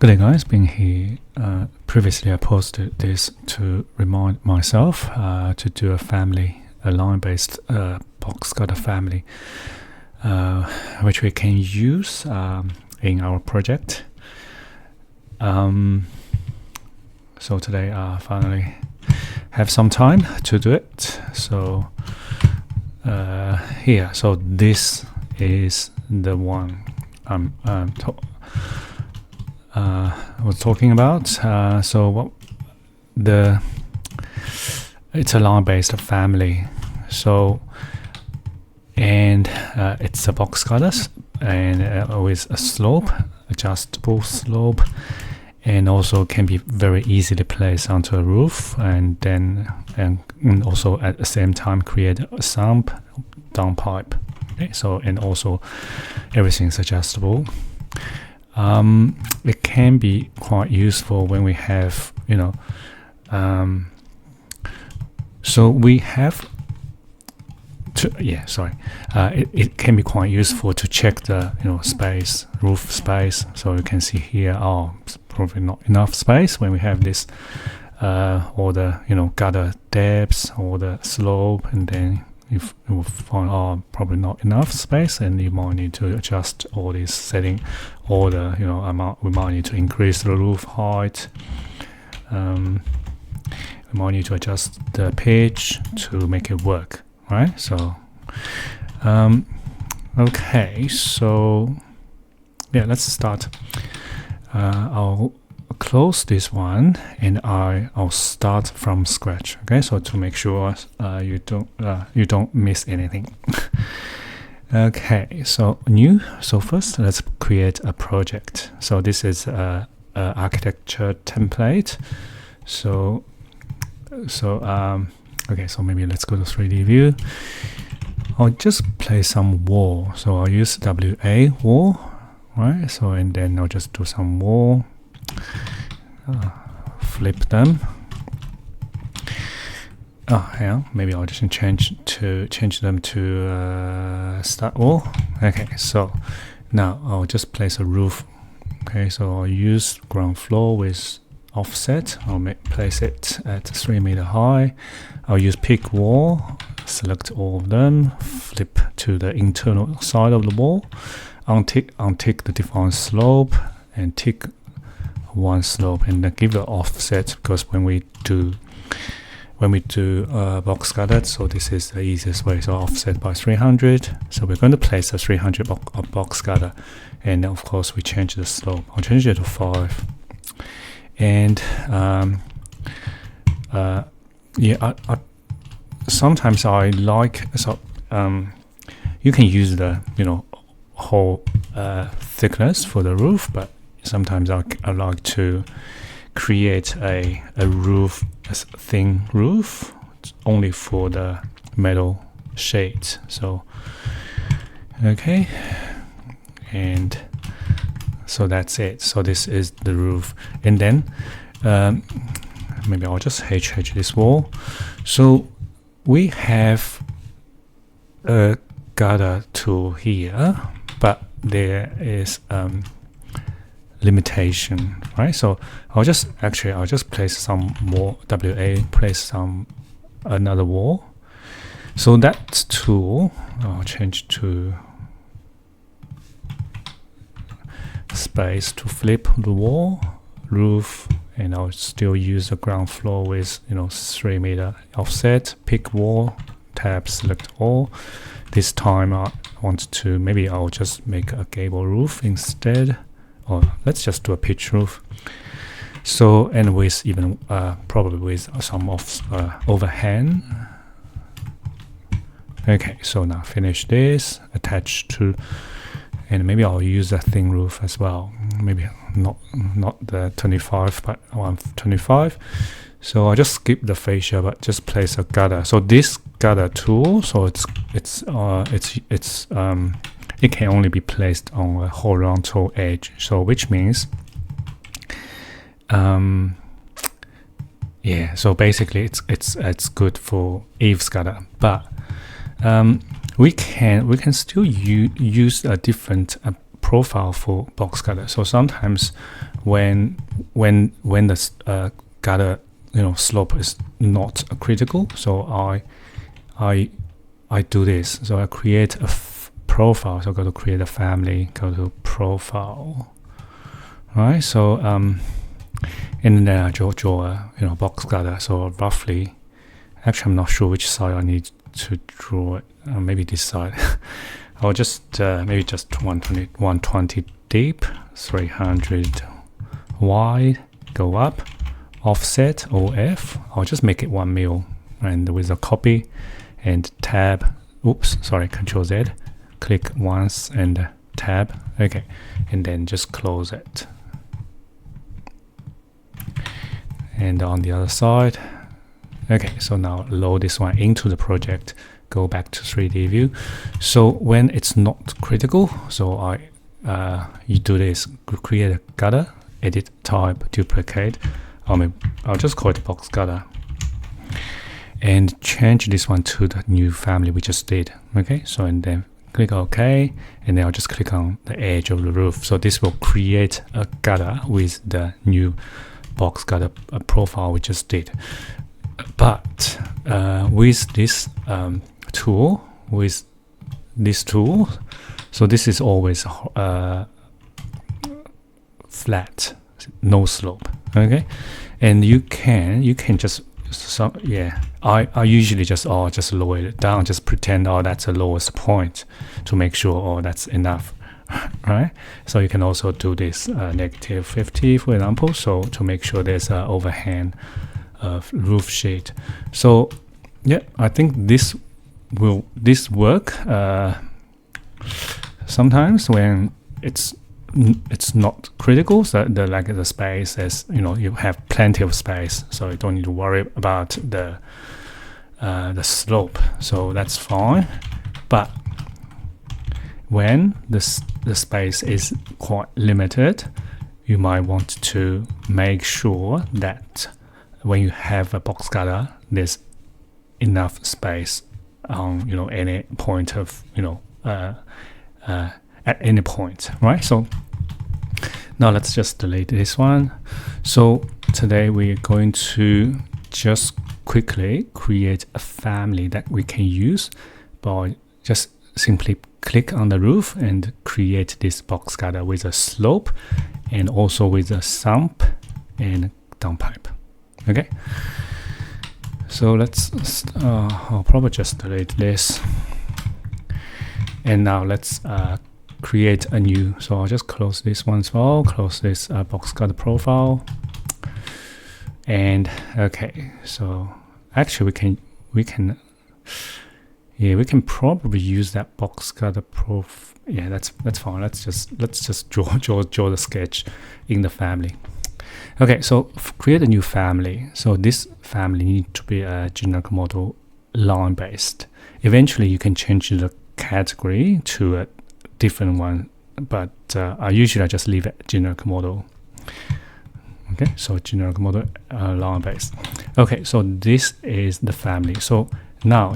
Good day guys, being here, previously I posted this to remind myself to do a line-based box cutter family, which we can use in our project. So today I finally have some time to do it. So here, so this is the one I was talking about. So what it's a line-based family. So and it's a box cutter and with a slope, adjustable slope, and also can be very easily placed onto a roof, and then and also at the same time create a sump downpipe. Okay, so and also everything's adjustable. It can be quite useful when we have, so we have to, it can be quite useful to check the, space, roof space. So you can see here, it's probably not enough space when we have this, all the, gutter depths or the slope, and then you will find probably not enough space, and you might need to adjust all this setting, or the amount. We might need to increase the roof height. We might need to adjust the pitch to make it work, right? So okay, so yeah, let's start. I'll close this one and I'll start from scratch. Okay, so to make sure you don't miss anything. Okay, so new. So first, let's create a project. So this is a architecture template. So okay, so maybe let's go to 3D view. I'll just place some wall. So I'll use WA wall, right? So and then I'll just do some wall. Flip them. Maybe I'll just change them to start wall. Okay, so now I'll just place a roof. Okay, so I'll use ground floor with offset. I'll place it at 3 meter high. I'll use pick wall, select all of them, flip to the internal side of the wall, untick the define slope, and tick one slope, and then give the offset, because when we do box cutter, so this is the easiest way. So offset by 300. So we're going to place a 300 box cutter, and of course we change the slope. I'll change it to 5. And sometimes I like, so you can use the whole thickness for the roof, but sometimes I like to create a thin roof only for the metal shades. So okay, and so that's it. So this is the roof, and then maybe I'll just hedge this wall. So we have a gutter tool here, but there is limitation, right? So I'll just place some more place another wall. So that tool I'll change to space to flip the wall, roof, and I'll still use the ground floor with 3 meter offset, pick wall, tab, select all. This time I want to, maybe I'll just make a gable roof instead, or let's just do a pitch roof. So, and with even probably with some overhang. Okay, so now finish this, attach to, and maybe I'll use a thin roof as well. Maybe not the 25, but 125. So I just skip the fascia, but just place a gutter. So this gutter tool, so it can only be placed on a horizontal edge. So which means, so basically it's good for eaves gutter, but we can still use a different profile for box cutter. So sometimes when the gutter slope is not critical. So I do this. So I create a profile. So go to create a family, go to profile. Right. So and then I draw a box gutter. So roughly, actually I'm not sure which side I need to draw it. Maybe this side. I'll just maybe just 120 deep, 300 wide, go up, offset OF. I'll just make it 1 mil, and with a copy and tab. Oops, sorry, Control Z. Click once and tab. Okay, and then just close it. And on the other side. Okay, so now load this one into the project. Go back to 3D view. So when it's not critical, so you do this, create a gutter, edit type, duplicate. I'll just call it box gutter, and change this one to the new family we just did. Okay, so and then click OK, and then I'll just click on the edge of the roof. So this will create a gutter with the new box gutter profile we just did. But with this tool, so this is always flat, no slope. Okay, and you can just I usually just lower it down, just pretend that's the lowest point to make sure that's enough. Right, so you can also do this -50, for example, so to make sure there's an overhang of roof sheet. So yeah, I think this work sometimes when it's not critical, so the space is, you have plenty of space, so you don't need to worry about the slope, so that's fine. But when the space is quite limited, you might want to make sure that when you have a box gutter, there's enough space on any point of at any point, right? So now let's just delete this one. So today we're going to just quickly create a family that we can use by just simply click on the roof and create this box gutter with a slope and also with a sump and downpipe. Okay, so let's I'll probably just delete this, and now let's create a new. So I'll just close this one as well, close this box gutter profile, and okay, so actually we can probably use that box gutter prof. Yeah, that's fine. Let's just draw the sketch in the family. Okay, so create a new family. So this family needs to be a generic model line based. Eventually you can change the category to a different one, but I usually just leave it generic model. Okay, so generic model line based. Okay, so this is the family. So now,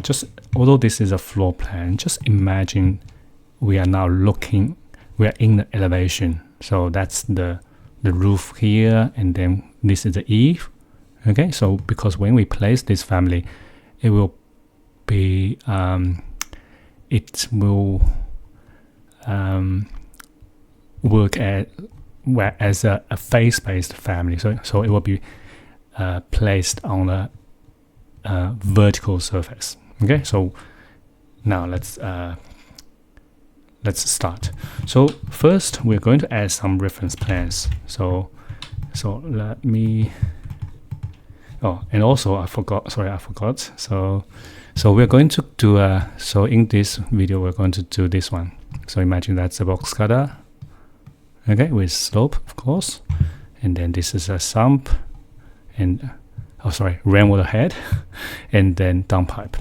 although this is a floor plan, just imagine we are in the elevation. So that's the roof here, and then this is the eave. Okay, so because when we place this family, it will be work as a face-based family. So it will be placed on a vertical surface. Okay, so now let's start. So first we're going to add some reference plans. So let me, and also I forgot. So we're going to do so in this video we're going to do this one. So imagine that's a box cutter, okay, with slope, of course, and then this is a sump, and rainwater head, and then downpipe,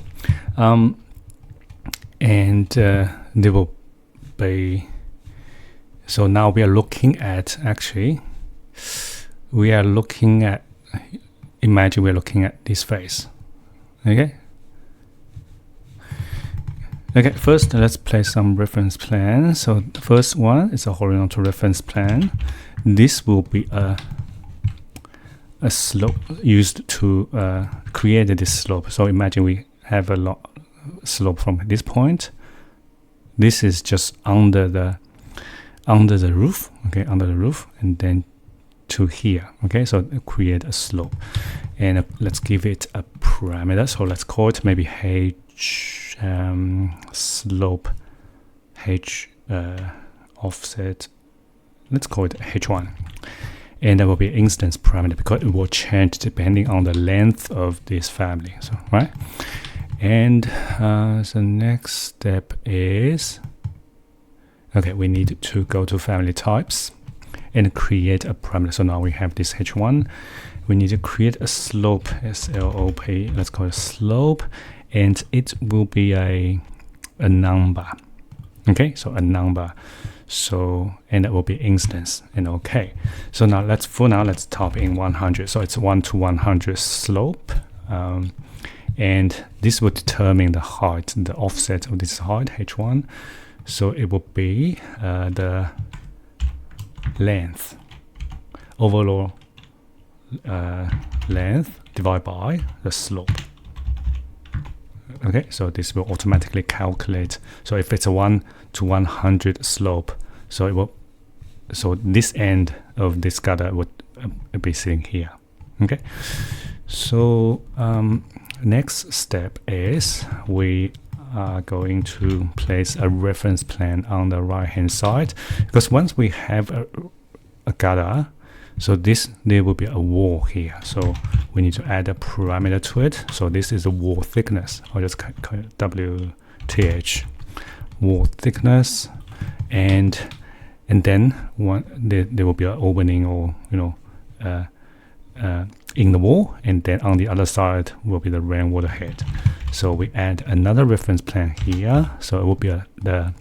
and there will be. So now we are looking at imagine we're looking at this face. Okay, first let's place some reference plans. So the first one is a horizontal reference plan. this will be a slope used to create this slope. So imagine we have a slope from this point. This is just under the roof, okay, under the roof, and then to here, okay. So create a slope, and let's give it a parameter. So let's call it maybe h slope h offset. Let's call it h1. And there will be an instance parameter because it will change depending on the length of this family. So right, and the next step is, okay, we need to go to family types and create a parameter. So now we have this h1. We need to create a slope, S-L-O-P. Let's call it slope, and it will be a number. Okay, so a number. So, and that will be instance, and okay. So now let's type in 100. So it's 1 to 100 slope, and this will determine the height, the offset of this height, h1. So it will be the length, overall length divided by the slope. Okay, so this will automatically calculate. So if it's a 1 to 100 slope, so it will, so this end of this gutter would be sitting here. Okay, so next step is we are going to place a reference plane on the right hand side, because once we have a gutter, so there will be a wall here, so we need to add a parameter to it. So this is the wall thickness. I'll just call it WTH, wall thickness, and then there will be an opening, or in the wall, and then on the other side will be the rainwater head. So we add another reference plane here. So it will be the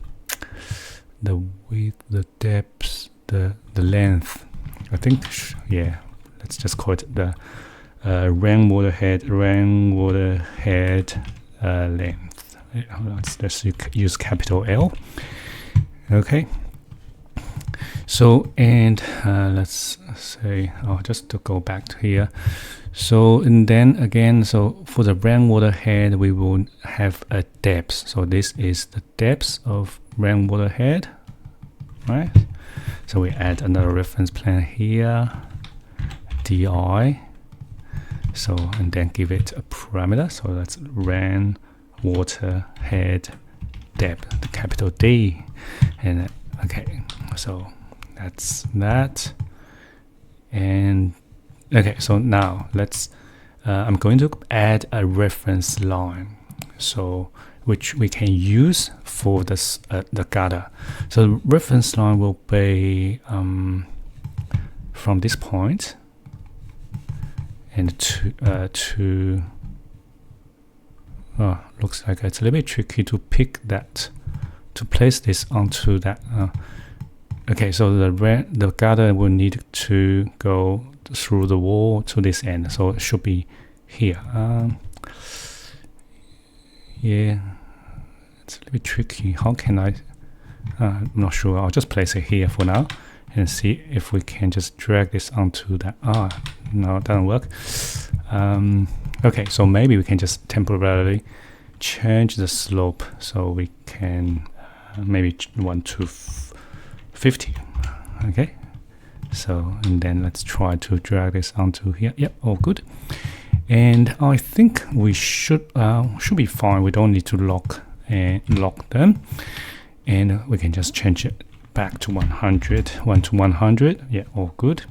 width, the depth, the length. I think, yeah, let's just call it the rainwater head length. Let's just use capital L. Okay. So, and let's say, just to go back to here. So, and then again, so for the rainwater head, we will have a depth. So this is the depth of rainwater head, right? So we add another reference plane here, DI. So, and then give it a parameter. So that's rainwater head depth, the capital D. And okay, so that's that. And okay, so now let's I'm going to add a reference line, so which we can use for this the gutter. So the reference line will be from this point and to looks like it's a little bit tricky to pick that, to place this onto that. Okay, so the gutter will need to go through the wall to this end, so it should be here. Yeah, it's a little bit tricky. How can I? I'm not sure. I'll just place it here for now and see if we can just drag this onto that. No, it doesn't work. Okay, so maybe we can just temporarily change the slope, so we can maybe 1 to 50. Okay, so and then let's try to drag this onto here. Yep, all good. And I think we should be fine. We don't need to lock them, and we can just change it back to 100, 1 to 100. Yeah, all good.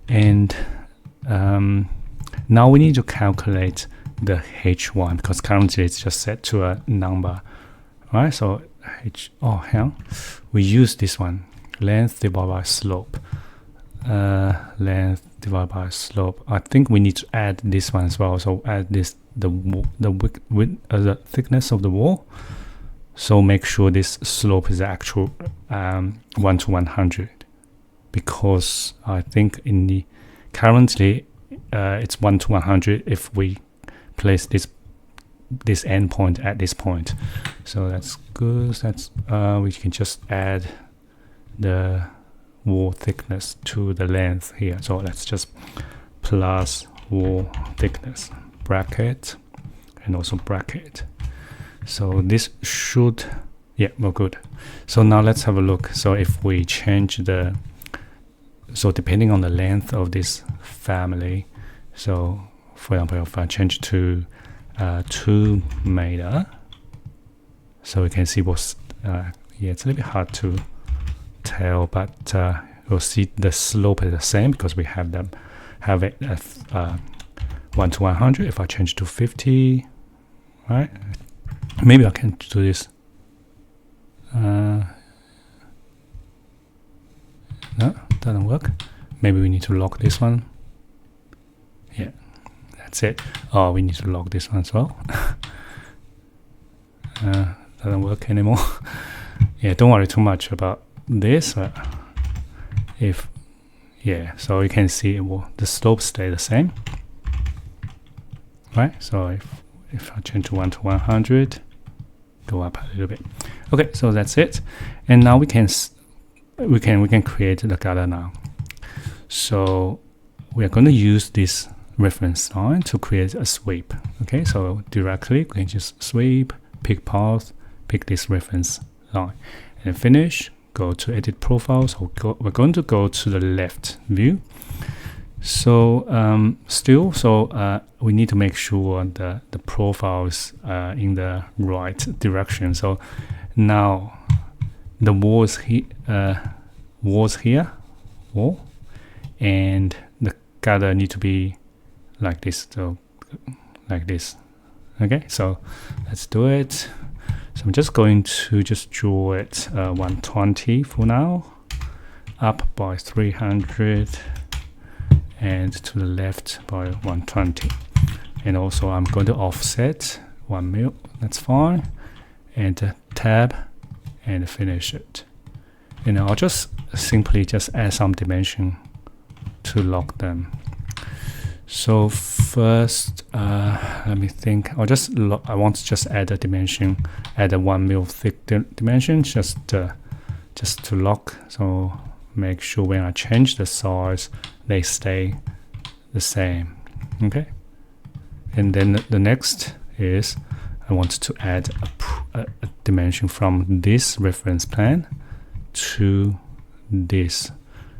And now we need to calculate the h1, because currently it's just set to a number, right? So we use this one, length divided by slope. Length divided by slope. I think we need to add this one as well. So add this, the thickness of the wall. So make sure this slope is actual 1 to 100, because I think in the currently it's 1 to 100 if we place this endpoint at this point. So that's good. That's we can just add the wall thickness to the length here. So let's just plus wall thickness, bracket, and also bracket. So this should, yeah, we're good. So now let's have a look. So if we change the, so depending on the length of this family, so for example, if I change to 2 meter, so we can see what's, yeah, it's a little bit hard to tell, but we'll see the slope is the same because we have them have it at 1 to 100. If I change to 50, right? Maybe I can do this. No, doesn't work. Maybe we need to lock this one. Yeah, that's it. Oh, we need to lock this one as well. Doesn't work anymore. Yeah, don't worry too much about this. If, yeah, so you can see the slope stay the same, right? So if I change to 1 to 100, go up a little bit. Okay, so that's it. And now we can create the gutter now. So we are going to use this reference line to create a sweep. Okay, so directly we can just sweep, pick path, pick this reference line, and finish. Go to edit profiles. We're going to go to the left view. So we need to make sure the profiles are in the right direction. So now the walls here, wall, and the gutter need to be like this. So like this. Okay, so let's do it. So I'm just going to just draw it 120 for now, up by 300, and to the left by 120. And also I'm going to offset 1 mil, that's fine, and tab and finish it. And I'll just simply just add some dimension to lock them. So first, let me think. I want to just add a dimension, add a 1 mil thick dimension, just to lock. So make sure when I change the size, they stay the same. Okay. And then the next is I want to add a dimension from this reference plane to this.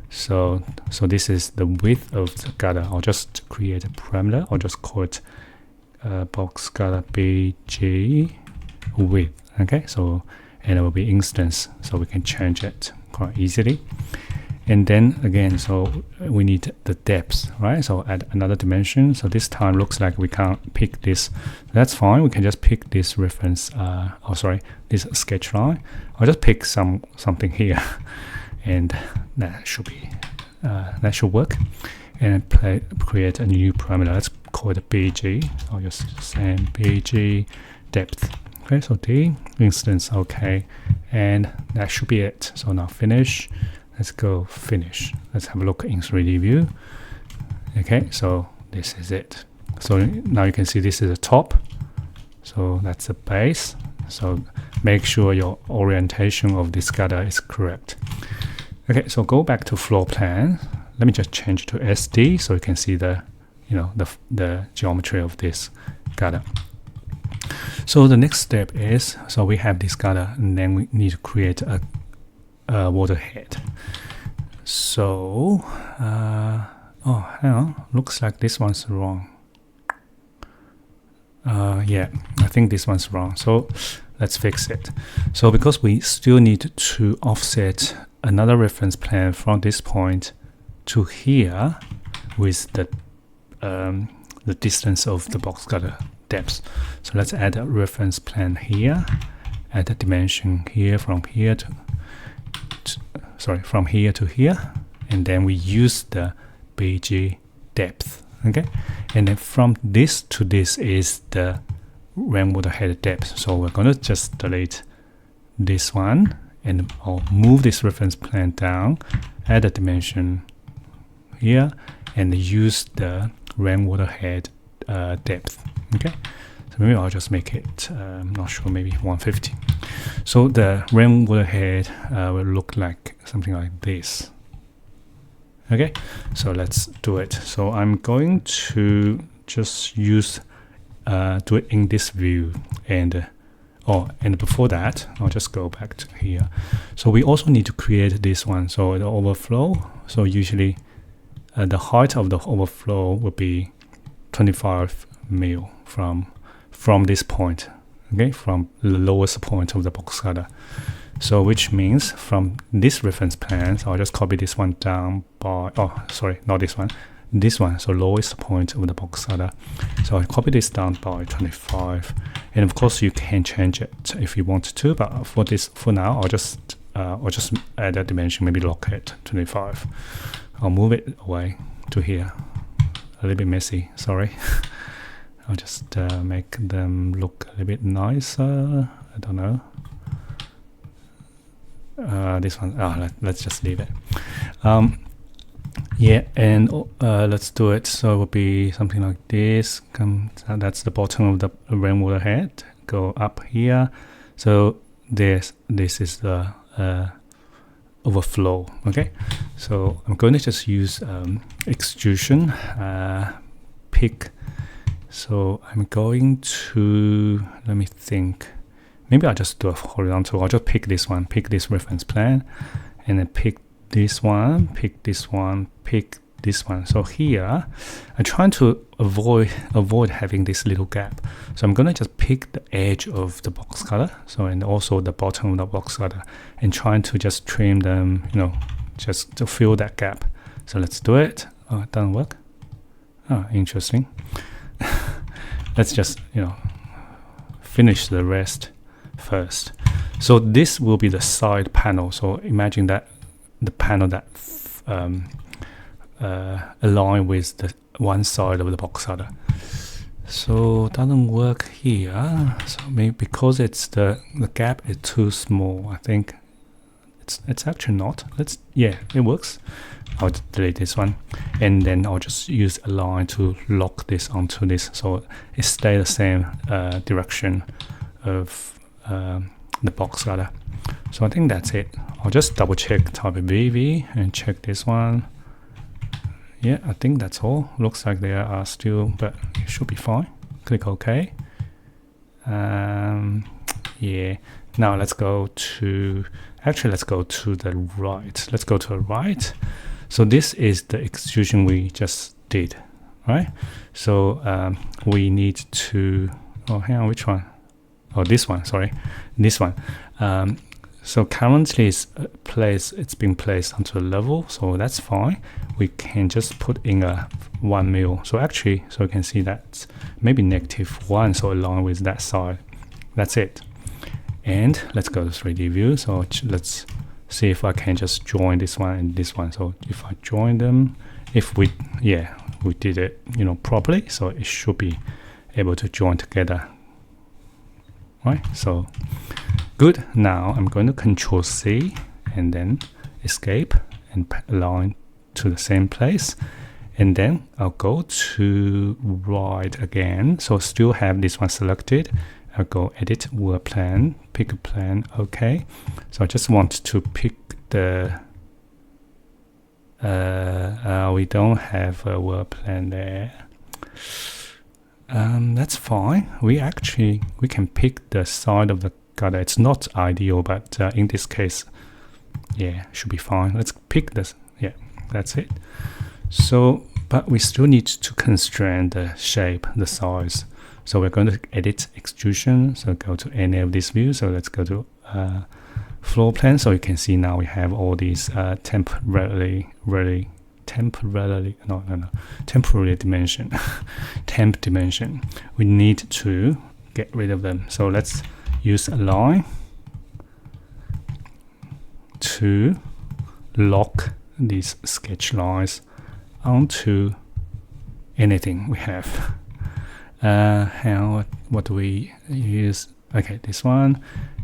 So this is the width of the gutter. I'll just create a parameter. I'll just call it box gutter BG width. Okay, so and it will be instance, so we can change it quite easily. And then again, so we need the depth, right? So add another dimension. So this time looks like we can't pick this. That's fine. We can just pick this reference. This sketch line. I'll just pick something here. And that should work. And create a new parameter. Let's call it BG. I'll just say BG depth. Okay, so D instance. Okay, and that should be it. So now finish. Let's go finish. Let's have a look in 3D view. Okay, so this is it. So now you can see this is the top. So that's the base. So make sure your orientation of this gutter is correct. Okay, so go back to floor plan. Let me just change to SD so you can see the geometry of this gutter. So the next step is, so we have this gutter, and then we need to create a water head. So oh, hang on, looks like this one's wrong. Yeah, I think this one's wrong. So let's fix it. So because we still need to offset another reference plane from this point to here with the distance of the box gutter depth. So let's add a reference plane here, add a dimension here from here to here, and then we use the BG depth. Okay, and then from this to this is the rainwater head depth. So we're going to just delete this one, and I'll move this reference plane down, add a dimension here, and use the rainwater head depth. Okay, so maybe I'll just make it, I'm not sure, maybe 150. So the rainwater head will look like something like this. Okay, so let's do it. So I'm going to just use do it in this view, and and before that I'll just go back to here. So we also need to create this one, so the overflow. So usually the height of the overflow will be 25 mil from this point, okay, from the lowest point of the box cutter. So which means from this reference plan, so I'll just copy this one down by, not this one, so lowest point of the box cutter. So I copy this down by 25, and of course you can change it if you want to, but for now I'll just add a dimension, maybe lock it 25. I'll move it away to here. A little bit messy, sorry. I'll just make them look a little bit nicer. I don't know. This one, let's just leave it. Yeah, and let's do it. So it will be something like this. That's the bottom of the rainwater head. Go up here. So this is the overflow. Okay, so I'm going to just use extrusion. Pick. So I'm going to, let me think. Maybe I'll just do a horizontal. I'll just pick this one, pick this reference plan, and then pick this one, pick this one, pick this one. So here, I'm trying to avoid having this little gap. So I'm gonna just pick the edge of the box cutter, so and also the bottom of the box cutter, and trying to just trim them, just to fill that gap. So let's do it. Oh, it doesn't work. Oh, interesting. Let's just finish the rest first. So this will be the side panel. So imagine that the panel that align with the one side of the box cutter. So it doesn't work here. So maybe because it's the gap is too small. I think it's actually not. It works. I'll delete this one, and then I'll just use a line to lock this onto this, so it stays the same direction of the box cutter. So I think that's it. I'll just double check type VV and check this one. Yeah, I think that's all. Looks like they are still, but it should be fine. Click OK. Yeah. Now let's go to the right. Let's go to the right. So this is the extrusion we just did, right? So we need to, hang on, which one? Oh, this one, sorry, this one. So currently it's been placed onto a level, so that's fine. We can just put in a 1 mil. So actually, so you can see that's maybe -1, so along with that side. That's it. And let's go to 3D view. So let's see if I can just join this one and this one. So if I join them, we did it, properly. So it should be able to join together. Right, so good. Now I'm going to Control C and then escape and align to the same place, and then I'll go to right again. So still have this one selected. I'll go Edit World Plan, pick a plan. Okay, so I just want to pick the. We don't have a world plan there. That's fine. We can pick the side of the gutter. It's not ideal, but in this case, should be fine. Let's pick this. Yeah, that's it. So, but we still need to constrain the shape, the size. So we're going to edit extrusion. So go to any of these views. So let's go to floor plan. So you can see now we have all these temporary dimension, temp dimension. We need to get rid of them. So let's use a line to lock these sketch lines onto anything we have. What do we use? Okay, this one,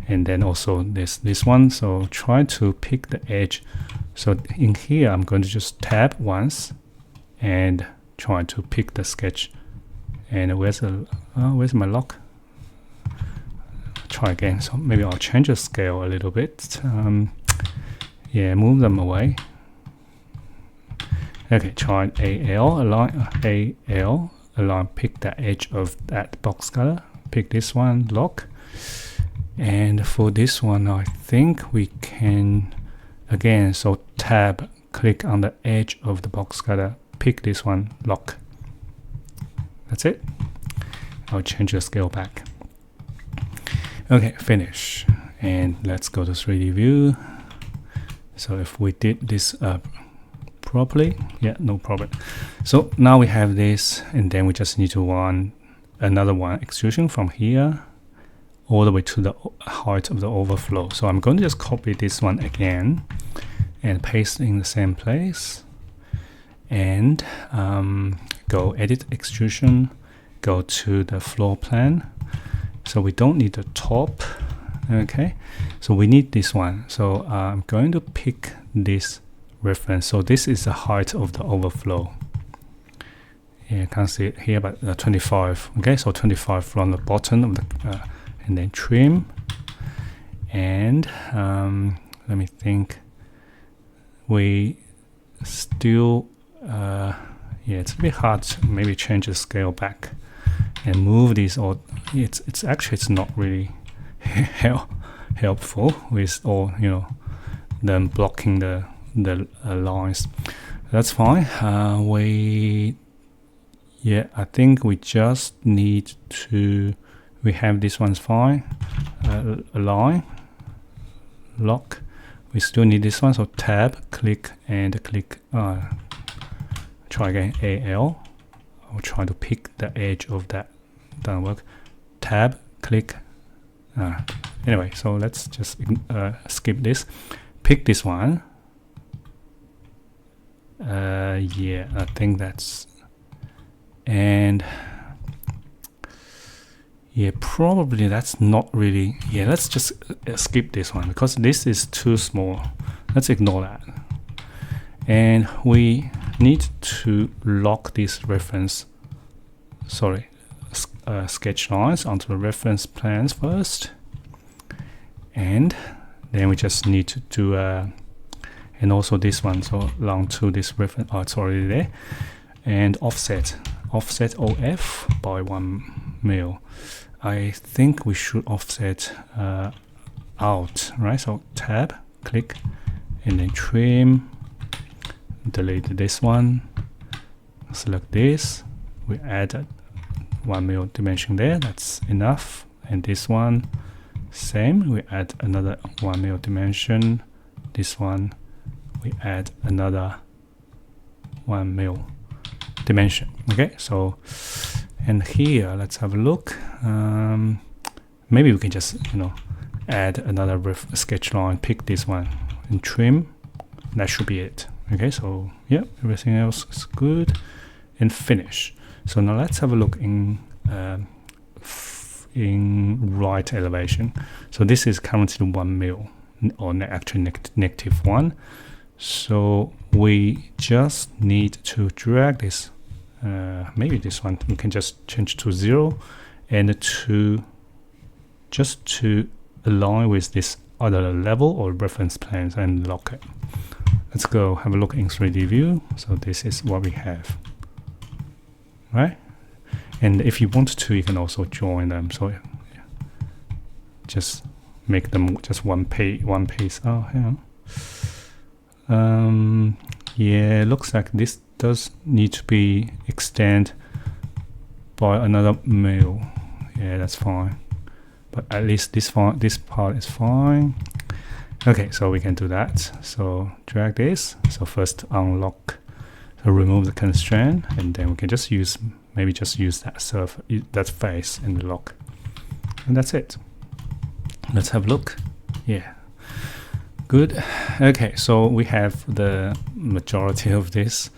and then also this one. So try to pick the edge. So in here, I'm going to just tab once and try to pick the sketch. And where's my lock? Try again. So maybe I'll change the scale a little bit. Move them away. Okay, try AL, align, pick the edge of that box color, pick this one, lock. And for this one, I think we can, again, so tab, click on the edge of the box cutter, pick this one, lock. That's it. I'll change the scale back. Okay, finish. And let's go to 3D view. So if we did this properly, yeah, no problem. So now we have this, and then we just need to run another one extrusion from here all the way to the height of the overflow. So I'm going to just copy this one again and paste in the same place, and go edit extrusion, go to the floor plan. So we don't need the top. Okay, so we need this one. So I'm going to pick this reference. So this is the height of the overflow. Yeah, you can't see it here, but 25. Okay, so 25 from the bottom of the and then trim. And let me think. We still yeah, it's a bit hard to maybe change the scale back and move these, or it's actually it's not really helpful with all, you know, them blocking the lines. That's fine. Yeah, I think we just need to, we have this one's fine, align, lock. We still need this one, so tab, click, and click, try again, AL. I'll try to pick the edge of that, doesn't work. Tab, click. Anyway, so let's just skip this. Pick this one. Yeah, I think that's, and yeah, probably that's not really, yeah, let's just skip this one because this is too small. Let's ignore that. And we need to lock this reference, sketch lines onto the reference plans first. And then we just need to do and also this one, so along to this reference, it's already there. And offset OF by 1 mil. I think we should offset out, right? So tab, click, and then trim, delete this one, select this, we add 1 mil dimension there, that's enough. And this one, same, we add another 1 mil dimension. This one, we add another 1 mil dimension. Okay, so, and here, let's have a look. Maybe we can just, you know, add another sketch line, pick this one, and trim. That should be it. Okay, so yeah, everything else is good, and finish. So now let's have a look in right elevation. So this is currently 1 mil, or actually -1. So we just need to drag this. Maybe this one we can just change to 0, and just to align with this other level or reference plans and lock it. Let's go have a look in 3D view. So this is what we have, right? And if you want to, you can also join them. So yeah, just make them just one piece. Oh, yeah. Yeah, looks like this does need to be extended by another mil. Yeah, that's fine. But at least this part is fine. Okay, so we can do that. So drag this. So first unlock, so remove the constraint, and then we can just use, maybe just use that that face and lock, and that's it. Let's have a look. Yeah, good. Okay, so we have the majority of this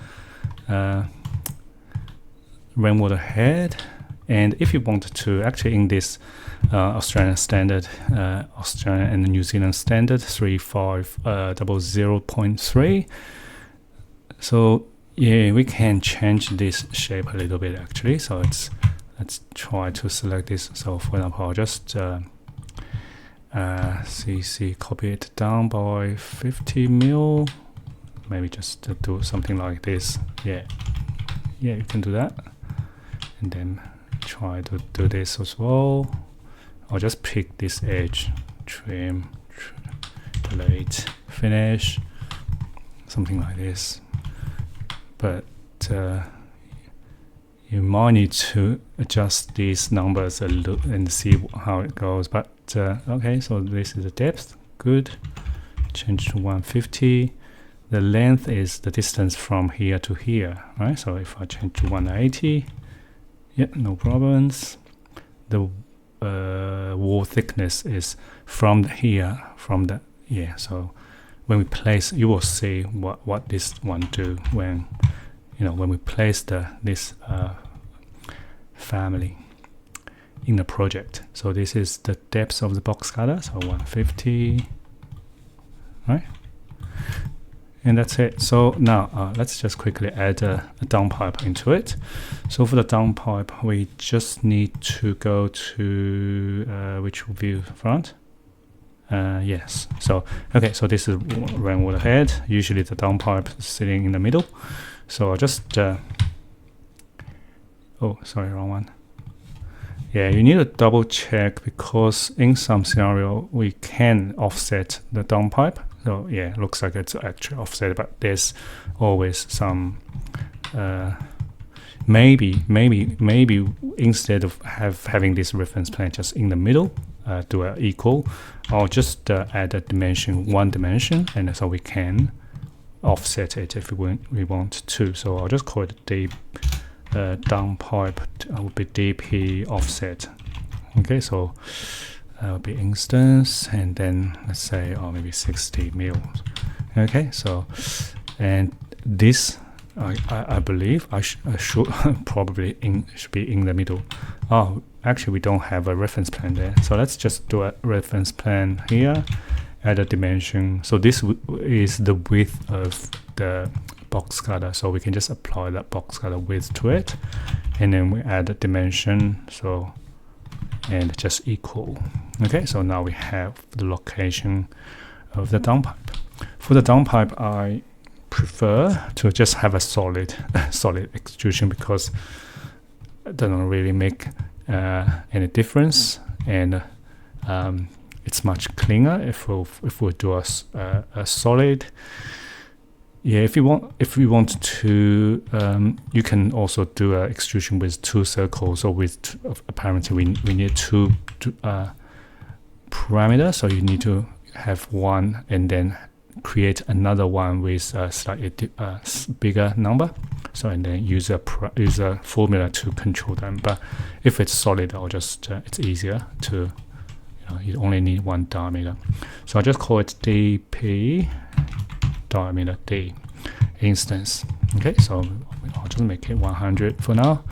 rainwater head. And if you wanted to, actually in this Australian standard, Australian and New Zealand standard 3500.3, so yeah, we can change this shape a little bit actually. So let's try to select this. So for example, I'll just CC copy it down by 50 mil. maybe just to do something like this. Yeah, you can do that, and then try to do this as well. I'll just pick this edge, trim, delete, finish, something like this. But you might need to adjust these numbers a little and see how it goes. But okay, so this is the depth, good. Change to 150. The length is the distance from here to here, right? So if I change to 180, yeah, no problems. The wall thickness is from here, so when we place, you will see what this one do when we place this family in the project. So this is the depth of the box cutter, so 150, right? And that's it. So now let's just quickly add a downpipe into it. So for the downpipe, we just need to go to which view? Front? Yes. So okay. So this is rainwater head. Usually the downpipe is sitting in the middle. So I'll just oh, sorry, wrong one. Yeah, you need to double check because in some scenario we can offset the downpipe. So yeah, it looks like it's actually offset, but there's always some maybe instead of having this reference plane just in the middle, do an equal, I'll just add a dimension, one dimension, and so we can offset it if we want to. So I'll just call it the downpipe would be DP offset. Okay, so will be instance, and then let's say maybe 60 mil. Okay, so and this I believe I should probably should be in the middle. Oh, actually we don't have a reference plane there, so let's just do a reference plane here, add a dimension. So this is the width of the box cutter, so we can just apply that box cutter width to it, and then we add a dimension, so and just equal. Okay, so now we have the location of the downpipe. For the downpipe, I prefer to just have a solid extrusion because it doesn't really make any difference, and it's much cleaner if we do a solid. Yeah, if we want to, you can also do an extrusion with two circles, or with apparently we need two parameters. So you need to have one and then create another one with a slightly bigger number. So and then use a formula to control them. But if it's solid, I'll just it's easier to you only need one diameter. So I'll just call it DP. Diameter D instance. Okay, so I'll just make it 100 for now,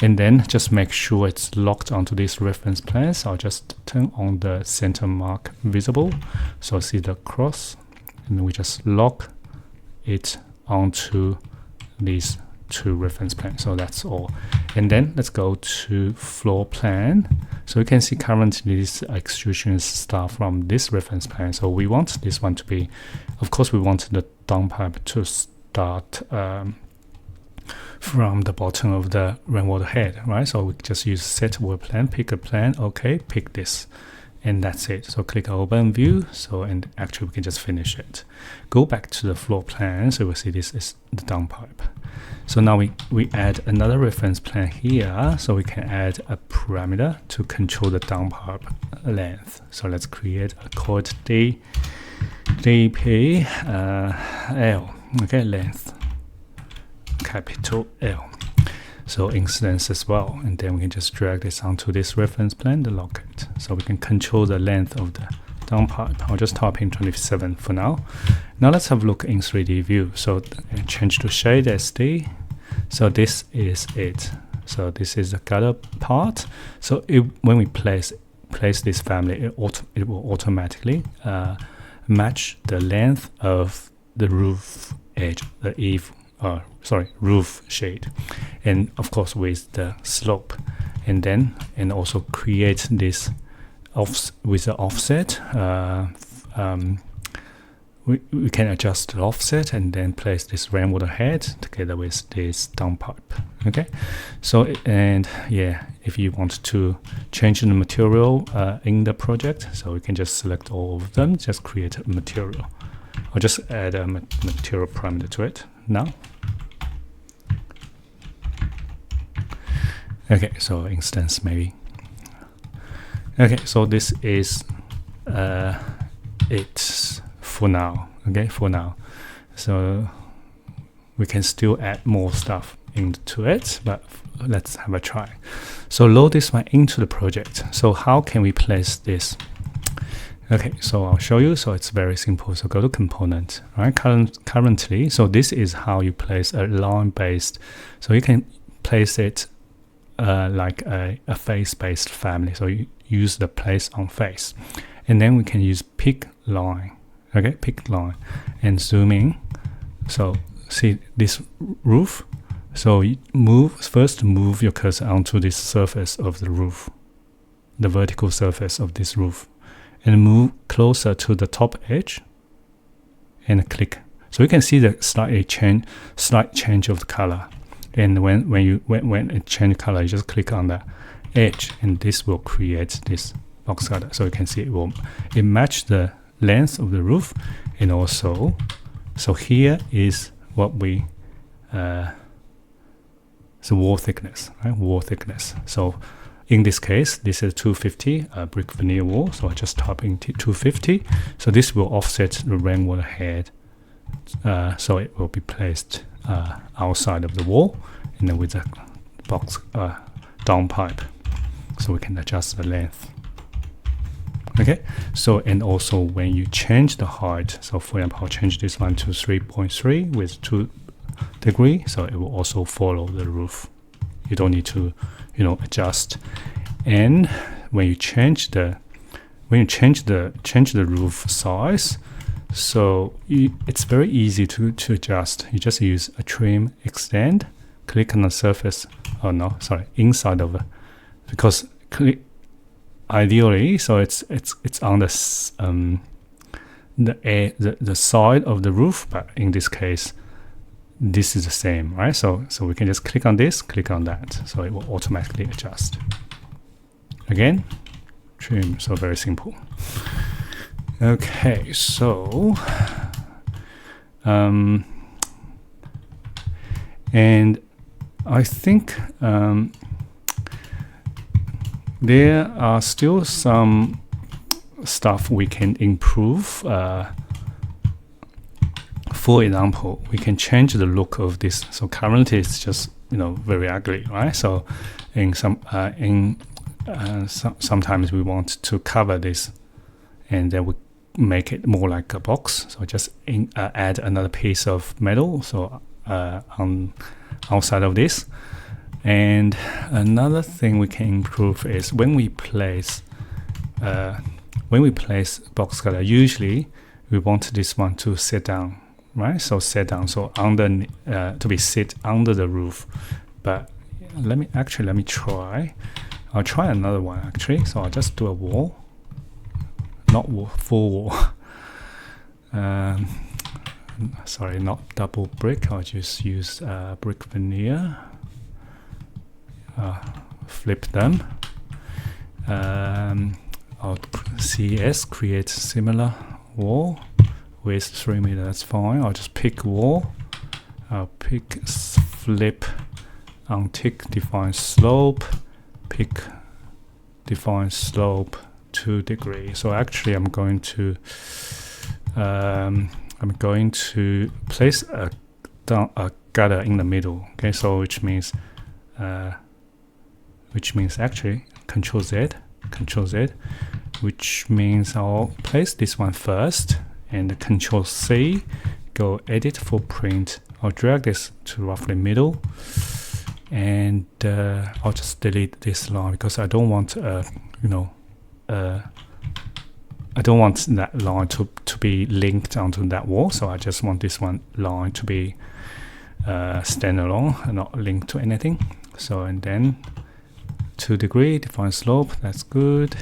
and then just make sure it's locked onto this reference plane. So I'll just turn on the center mark visible, so see the cross, and then we just lock it onto these two reference planes. So that's all. And then let's go to floor plan. So you can see currently this extrusion start from this reference plane. So we want this one to be, of course we want the downpipe to start from the bottom of the rainwater head, right? So we just use set work plan, pick a plan, okay, pick this, and that's it. So click open view, so and actually we can just finish it. Go back to the floor plan, so we'll see this is the downpipe. So now we add another reference plane here, so we can add a parameter to control the downpipe length. So let's create a code DP L, okay, length, capital L. So instance as well, and then we can just drag this onto this reference plane, the locket, so we can control the length of the downpipe. I'll just type in 27 for now. Now let's have a look in 3D view. So change to shade SD. So this is it. So this is the gutter part. So when we place this family, it will automatically match the length of the roof edge, the roof shade, and of course with the slope, and also create this with the offset we can adjust the offset and then place this rainwater head together with this downpipe. Okay, so and yeah, if you want to change the material in the project, so we can just select all of them, just create a material. I'll just add a material parameter to it now. Okay, so instance maybe. Okay, so this is it for now. Okay, for now. So we can still add more stuff into it, but let's have a try. So load this one into the project. So how can we place this? Okay, so I'll show you. So it's very simple. So go to component, right? Currently, so this is how you place a line based. So you can place it like a face based family. So you use the place on face, and then we can use pick line. Okay, pick line and zoom in. So see this roof. So you first move your cursor onto this surface of the roof, the vertical surface of this roof, and move closer to the top edge and click. So you can see the slight change of the color. And when it change color, you just click on the edge, and this will create this box cutter. So you can see it match the length of the roof, and also, so here is what we so wall thickness, right? Wall thickness. So in this case, this is 250 brick veneer wall. So I just type in 250. So this will offset the rainwater head. So it will be placed outside of the wall, and then with the box downpipe, so we can adjust the length. Okay, so and also when you change the height, so for example, I'll change this one to 3.3 with 2 degree, so it will also follow the roof. You don't need to, adjust. And when you change the roof size, so it's very easy to adjust. You just use a trim extend, click on the surface. Oh no, sorry, inside of it, because ideally, so it's on the side of the roof, but in this case, this is the same, right? So we can just click on this, click on that, so it will automatically adjust. Again, trim. So very simple. Okay, so and I think there are still some stuff we can improve. For example, we can change the look of this. So currently it's just very ugly, right? So in sometimes we want to cover this, and then we make it more like a box. So just add another piece of metal, so on outside of this. And another thing we can improve is when we place box cutter, usually we want this one to sit down, right? So sit down, so under to be sit under the roof. But let me try. I'll try another one actually. So I'll just do a wall, not full wall. Sorry, not double brick. I'll just use brick veneer. Flip them. I'll CS create similar wall with 3 meters. That's fine. I'll just pick wall. I'll pick flip, untick define slope, pick define slope 2 degrees. So actually, I'm going to place a gutter in the middle. Okay, so which means actually Control Z, which means I'll place this one first, and Control C, go edit footprint. I'll drag this to roughly middle, and I'll just delete this line because I don't want I don't want that line to be linked onto that wall. So I just want this one line to be standalone and not linked to anything. So and then 2 degree define slope, that's good.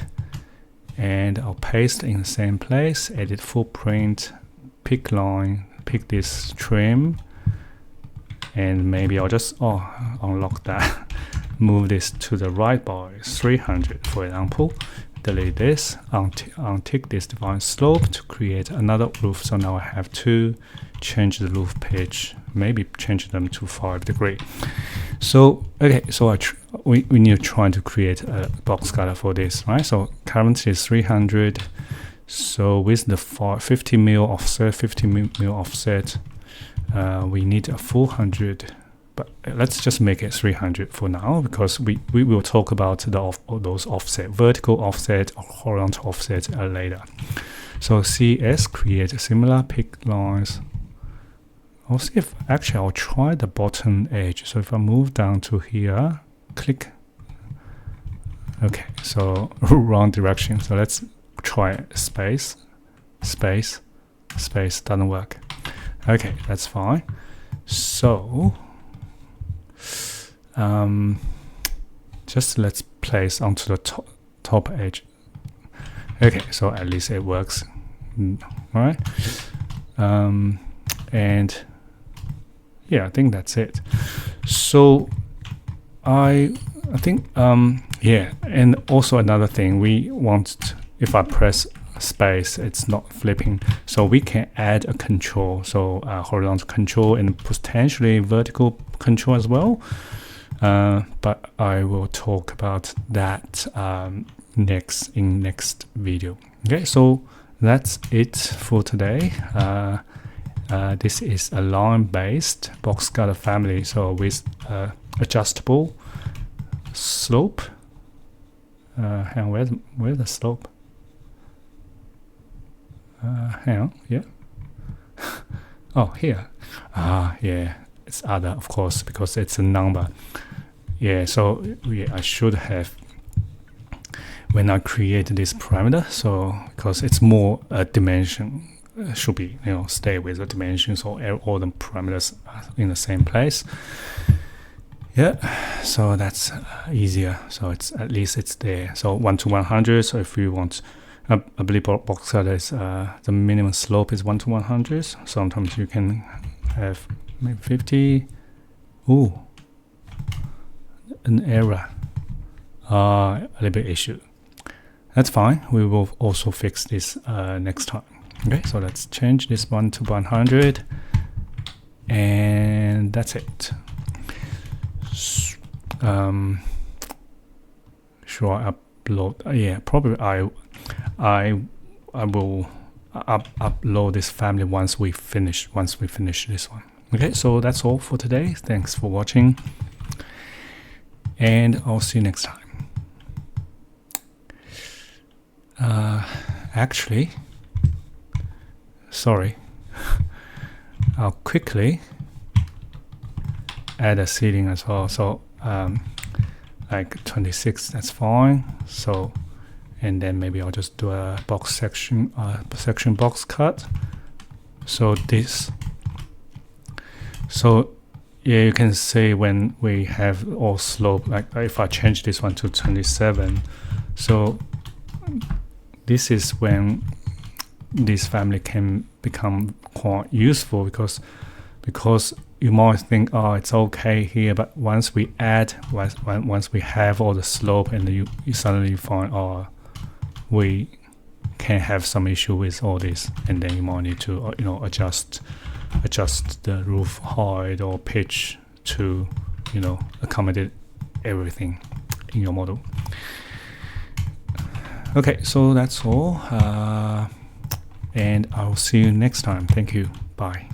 And I'll paste in the same place, edit footprint, pick line, pick this trim, and maybe I'll just unlock that. Move this to the right by 300, for example. Delete this, untick this define slope to create another roof. So now I have to change the roof pitch, maybe change them to 5 degrees. So okay, so we need to try to create a box cutter for this, right? So currently is 300. So with the 50 mil offset, we need a 400. But let's just make it 300 for now, because we will talk about those offset, vertical offset or horizontal offset later. So CS, create a similar pick lines. I'll see if actually I'll try the bottom edge. So if I move down to here, click. Okay, so wrong direction. So let's try space, space, space. Doesn't work. Okay, that's fine. So just let's place onto the top edge. Okay, so at least it works, right? And yeah, I think that's it. So I think yeah, and also another thing, we want if I press space, it's not flipping, so we can add a control, so horizontal control and potentially vertical control as well. But I will talk about that next video. Okay, so that's it for today. This is a line-based box cutter family, so with adjustable slope. Hang on, where's the slope? Hang on, yeah. Oh, here. Yeah, it's other, of course, because it's a number. Yeah, so yeah, I should have when I create this parameter. So because it's more a dimension, should be stay with the dimensions, so all the parameters are in the same place. Yeah, so that's easier. So it's at least it's there. So 1 to 100. So if you want, I believe box cutter is the minimum slope is 1 to 100. Sometimes you can have maybe 50. Ooh, an error. A little bit issue. That's fine. We will also fix this next time. Okay, so let's change this 1 to 100, and that's it. Should I upload? Yeah, probably I will upload this family once we finish this one. Okay, so that's all for today. Thanks for watching, and I'll see you next time. Actually, sorry, I'll quickly add a seating as well. So like 26, that's fine. So, and then maybe I'll just do a box section box cut. So this, so yeah, you can see when we have all slope, like if I change this one to 27, so this is when this family can become quite useful, because you might think, oh, it's okay here, but once we add, once we have all the slope, and you suddenly find, oh, we can have some issue with all this, and then you might need to adjust the roof height or pitch to accommodate everything in your model. Okay, so that's all, and I'll see you next time. Thank you. Bye.